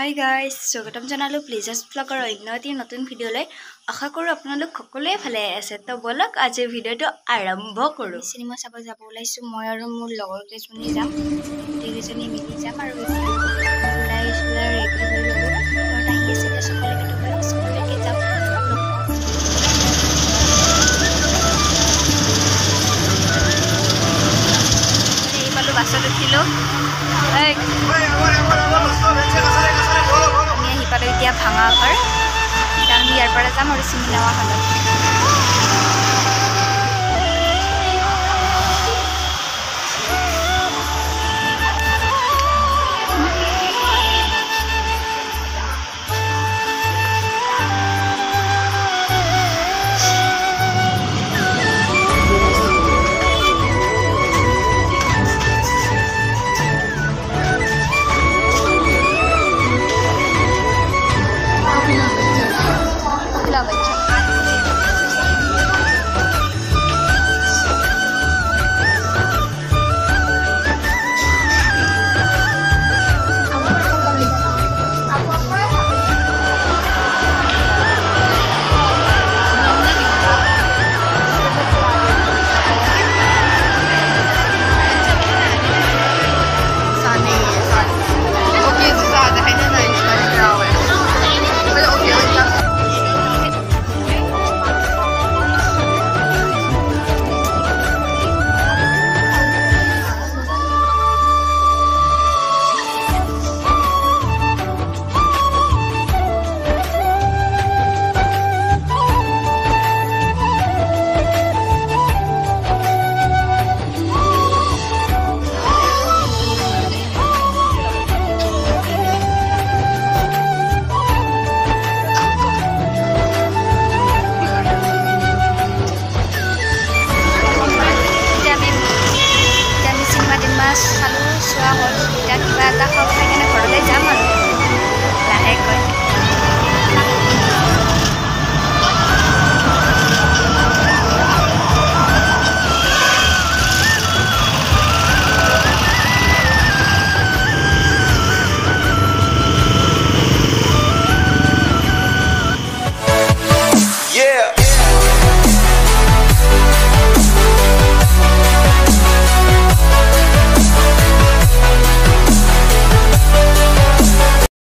Hi guys, স্বাগতম জনালো প্লিজাস ব্লগৰ অন্য এটি নতুন ভিডিঅ'লৈ আশা কৰো আপোনালোক সকলোৱে ভালে আছে তো বলক আজি ভিডিঅ'টো আৰম্ভ কৰো সিনেমা চাব যাব ওলাইছো মই আৰু মোৰ লগৰ কেইজনী যাম গোটেইজনী মিলি যাম আৰু ওলাইছো ৰেডি হৈ ললো তো আহি আছে সকলোকে তো বলক সকলোকে যাম এই পালো বাছত উঠিলো এতিয়া ভাঙা ঘৰ আমি ইয়াৰ পৰা যাম আৰু চিনেমা হলত